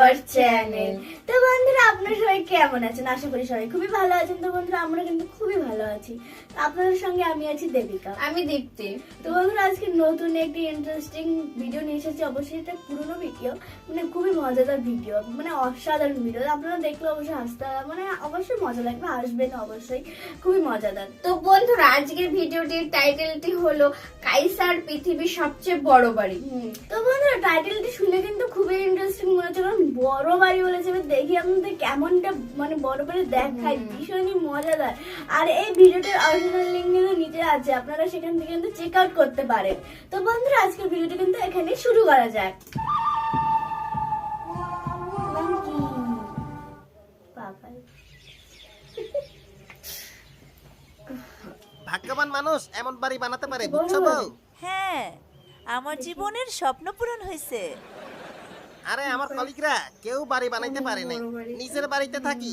Our channel. তো বন্ধুরা আপনারা সবাই কেমন আছেন? আশা করি সবাই খুবই ভালো আছেন। তো বন্ধুরা আমরা কিন্তু খুবই ভালো আছি। আপনাদের সঙ্গে আমি আছি দেবিকা, আমি দীপ্তি। তো বন্ধুরা আজকে নতুন একটি ইন্টারেস্টিং ভিডিও নিয়ে এসেছি। অবশ্যই এটা পুরনো ভিডিও, মানে খুবই মজাদার ভিডিও, মানে অসাধারণ ভিডিও। আপনারা দেখলে অবশ্যই হাসতে, মানে অবশ্যই মজা লাগবে, হাসবেন অবশ্যই, খুবই মজাদার। তো বন্ধুরা আজকের ভিডিওটির টাইটেলটি হলো কাইসার পৃথিবীর সবচেয়ে বড় বাড়ি। তো বন্ধুরা টাইটেলটি শুনে কিন্তু খুবই ইন্টারেস্টিং মনে হচ্ছে, কারণ বড় বাড়ি বলেছে। এবার দেখি আপনাদের কেমনটা, মানে বড় বাড়ি দেখায়, ভীষণই মজাদার। আর এই ভিডিওটার অরিজিনাল লিঙ্ক কিন্তু নিচে আছে, আপনারা সেখান থেকে কিন্তু চেক আউট করতে পারেন। তো বন্ধুরা আজকের ভিডিওটি কিন্তু এখানে শুরু করা যাক। ভাগ্যবান মানুষ এমন বাড়ি বানাতে পারে, বুঝছো বউ? হ্যাঁ, আমার জীবনের স্বপ্ন পূরণ হয়েছে। আরে আমার কলিগরা কেউ বাড়ি বানাইতে পারে নাই, নিজের বাড়িতে থাকি।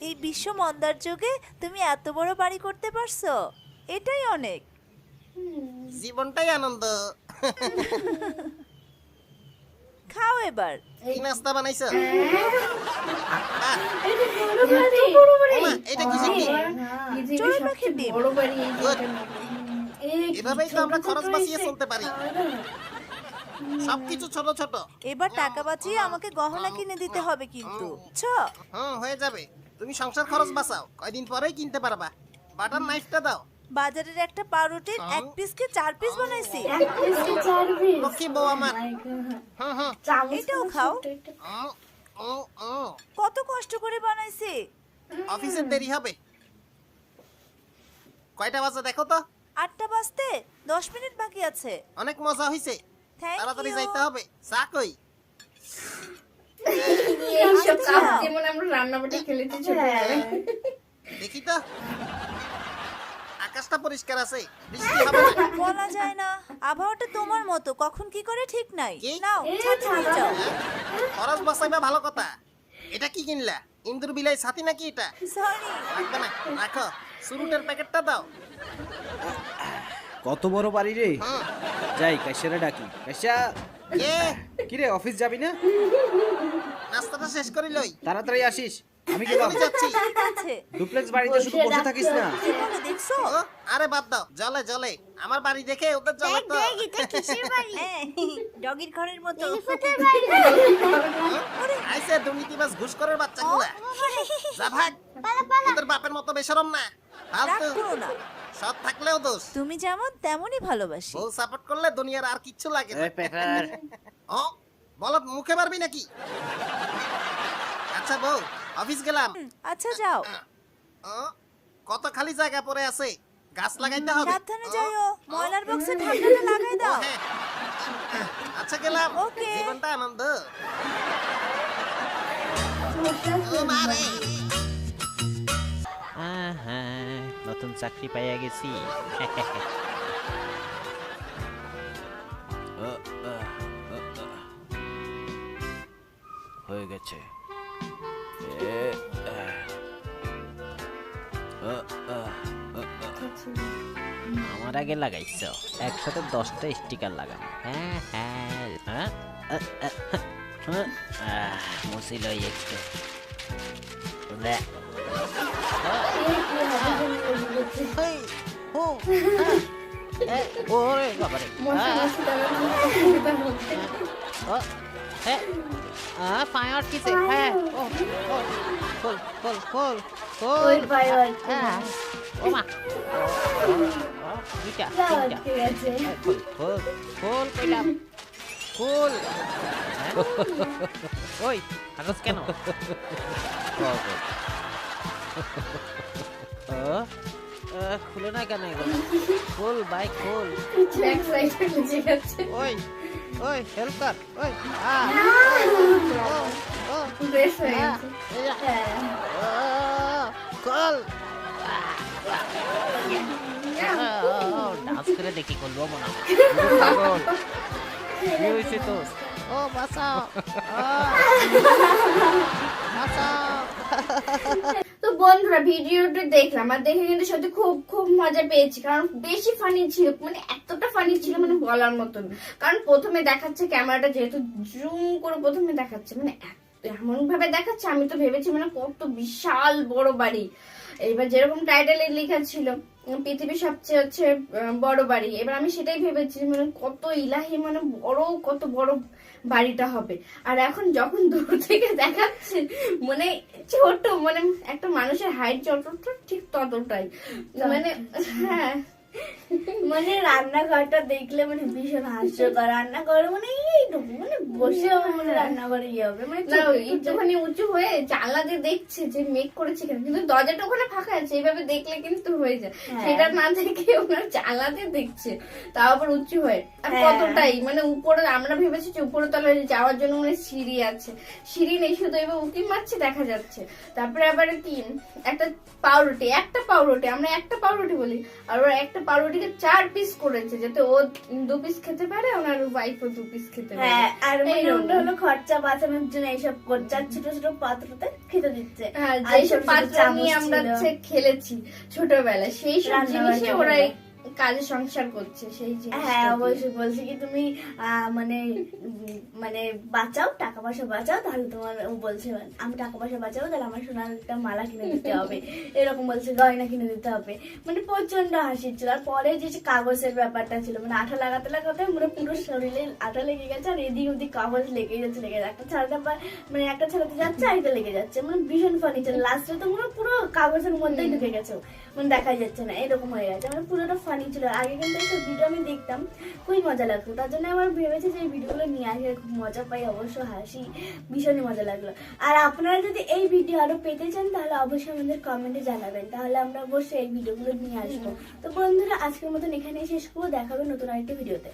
এই বিশ্ব মন্দার যুগে তুমি এত বড় বাড়ি করতে পারছো, এটাই অনেক। জীবনটাই আনন্দ। খাও এবার। এই নাস্তা বানাইছো? ওমা, এটা কি শিখি? চড়ুই পাখির ডিম। বড় বাড়ি এই যে Good. এখানে। এভাবেই তো আমরা খরচ বাঁচিয়ে চলতে পারি, সবকিছু ছোট ছোট। এবার টাকা বাঁচিয়ে আমাকে গহনা কিনে দিতে হবে কিন্তু, বুঝছো? হয়ে যাবে। তুমি সংসার খরচ বাঁচাও, কয়দিন পরেই কিনতে পারবা। বাটার নাইফটা দাও। বাজারের একটা পাউরুটির এক পিসকে 4 পিস বানাইছি। লক্ষ্মী বউ আমার। এটাও খাও। উম, উম, উম। কত কষ্ট করে বানাইছি। অফিসের দেরি হবে। কয়টা বাজে দেখো তো? 8টা বাজতে 10 মিনিট বাকি আছে। অনেক মজা হইছে, Thank তাড়াতাড়ি you. যাইতে হবে। চা কই? এইসব আচ্ছা। কাজ যেমন আমরা রান্নাবাটি খেলেছি ছোটবেলায়। দেখি তো, আকাশটা পরিষ্কার আছে, বৃষ্টি হবে না। বলা যায় না, আবহাওয়াটা তোমার মতো, কখন কি করে ঠিক নাই। কি? নাও ছাতি নিয়ে যাও। খরচ বাঁচাইবা ভালো কথা। এটা কি কিনলা? ইন্দুর বিলাই ছাতি নাকি এটা? সরি। লাগবে না, রাখো। সুরুটের প্যাকেটটা দাও। কত বড় বাড়ি রে। হুম। যাই কাইসারে ডাকি। কাইসা, কে? কি রে অফিস যাবি না? নাস্তাটা শেষ করি লই। তাড়াতাড়ি আসিস, আমি গেলাম। আমি যাচ্ছি। ঠিক আছে। ডুপ্লেক্স বাড়িতে শুধু বসে থাকিস না। কি বলে দেখছো? ও, আরে বাদ দাও, জলে জলে। আমার বাড়ি দেখে ওদের জলে তো। হ্যাঁ, ডগির ঘরের মতো। আইসে দুর্নীতিবাজ ঘুষখোরের বাচ্চাগুলা। যা ভাগ, ওদের বাপের মতো বেশরম না। রাগ ফালতু। করো না, সৎ থাকলেও দোষ। তুমি যেমন তেমনই ভালোবাসি। বউ সাপোর্ট করলে দুনিয়ার আর কিচ্ছু লাগে না। এই পেটার। ও, বলো মুখে পারবি নাকি? আচ্ছা বউ, অফিস গেলাম। আচ্ছা যাও, ও, কত খালি জায়গা পড়ে আছে, গাছ লাগাইতে হবে। সাবধানে যাইও, ময়লার বক্সে ঢাকনাটা লাগাই ও, দাও। হ্যাঁ। আচ্ছা গেলাম। ওকে। জীবনটা আনন্দ। ও মারে। নতুন চাকরি পাইয়া গেছি। হয়ে গেছে। আমার আগে লাগাইছ, একসাথে 10টা স্টিকার লাগানো। হ্যাঁ হ্যাঁ হ্যাঁ, মুছিল একটু। ওই, ও, ওরে বাবারে। ও, হ্যাঁ, পায়ে আটকিছে। হ্যাঁ, ও, ও, খোল, খোল, খোল, খোল। ওই পায়ে আটকে হ্যাঁ, ও মা। দুইটা, তিনটা। খোল, খোল, খোল কইলাম। খোল। হ্যাঁ? ওই, কাগজ কেন? খুলে না কেন এগুলো? খোল ভাই, খোল। ব্যাক সাইডে নিচে গেছে। ওই, ওই, হেল্প কর। ওই, ও, বেশ হয়ে গেছে। খোল। ডান্স করে দেখি করবো মনে হয়। কি হয়েছে তো? ও বাঁচাও, বাঁচাও। তো বন্ধুরা ভিডিওটা দেখলাম আর দেখে কিন্তু সত্যি খুব খুব মজা পেয়েছি, কারণ বেশি ফানি ছিল, মানে এতটা ফানি ছিল মানে বলার মতন। কারণ প্রথমে দেখাচ্ছে ক্যামেরাটা যেহেতু জুম করে প্রথমে দেখাচ্ছে, মানে এমন ভাবে দেখাচ্ছে, আমি তো ভেবেছি মানে কত বিশাল বড় বাড়ি। এবার যেরকম টাইটেলে লেখা ছিল পৃথিবীর সবচেয়ে হচ্ছে বড় বাড়ি, এবার আমি সেটাই ভেবেছি মানে কত ইলাহি মানে বড়, কত বড় বাড়িটা হবে। আর এখন যখন দূর থেকে দেখাচ্ছে মানে ছোট, মানে একটা মানুষের হাইট যতটা ঠিক ততটাই, মানে হ্যাঁ মানে রান্নাঘরটা দেখলে মানে ভীষণ হাস্যকর। রান্নাঘর মানে এইটুকু মানে বসে মানে রান্নাঘরে ইয়ে হবে মানে না একটুখানি উঁচু হয়ে জানলা দিয়ে দেখছে যে মেঘ করেছে কেন, কিন্তু দরজাটা ওখানে ফাঁকা আছে, এইভাবে দেখলে কিন্তু হয়ে যায়। হ্যাঁ। সেটা না দেখে ওনার জানলা দিয়ে দেখছে, তাও আবার উঁচু হয়ে। আর হ্যাঁ। কতটাই মানে উপরে, আমরা ভেবেছি যে উপরে তলায় যাওয়ার জন্য মানে সিঁড়ি আছে, সিঁড়ি নেই, শুধু এবার উঁকি মারছে দেখা যাচ্ছে। তারপরে আবার কি একটা পাউরুটি, আমরা একটা পাউরুটি বলি, আর ওরা একটা পাউরুটিকে 4 পিস করেছে যাতে ও 2 পিস খেতে পারে, ওনার ওয়াইফও 2 পিস খেতে পারে। হ্যাঁ, আর মানে এইরকম। ওটা হলো খরচা বাঁচানোর জন্য এইসব করছে, আর ছোট ছোট পাত্রতে খেতে দিচ্ছে। হ্যাঁ, আর যেসব ছোট ছোট পাত্র চামচ নিয়ে আমরা ছিল। হচ্ছে খেলেছি ছোটবেলায়, সেই সব রান্না জিনিসে বান্না ওরা করে। কাজে সংসার করছে সেই জিনিস। হ্যাঁ অবশ্যই বলছি কি তুমি মানে মানে বাঁচাও, টাকা পয়সা বাঁচাও, তাহলে তোমার ও বলছে আমি টাকা পয়সা বাঁচাবো তাহলে আমার সোনার একটা মালা কিনে দিতে হবে, এরকম বলছে, গয়না কিনে দিতে হবে। মানে প্রচন্ড হাসি ছিল। আর পরে যে কাগজের ব্যাপারটা ছিল মানে আঠা লাগাতে লাগাতে মানে পুরো শরীরে আঠা লেগে গেছে, আর এদিক ওদিক কাগজ লেগে যাচ্ছে একটা ছাড়াতে মানে একটা ছাড়াতে যাচ্ছে আর এটা লেগে যাচ্ছে, মানে ভীষণ ফানি ছিল। লাস্টে তো পুরো কাগজের মধ্যেই ঢুকে গেছে, মানে দেখা যাচ্ছে না, এরকম হয়ে গেছে, মানে পুরোটা ফানি ছিল। আগে কিন্তু এইসব ভিডিও আমি দেখতাম, খুবই মজা লাগতো, তার জন্য আমার ভেবেছি যে এই ভিডিওগুলো নিয়ে আসে, খুব মজা পাই, অবশ্য হাসি, ভীষণই মজা লাগলো। আর আপনারা যদি এই ভিডিও আরো পেতে চান তাহলে অবশ্যই আমাদের কমেন্টে জানাবেন, তাহলে আমরা অবশ্যই এই ভিডিওগুলো নিয়ে আসবো। তো বন্ধুরা আজকের মতন এখানেই শেষ করবো, দেখাবে নতুন আরেকটি ভিডিওতে।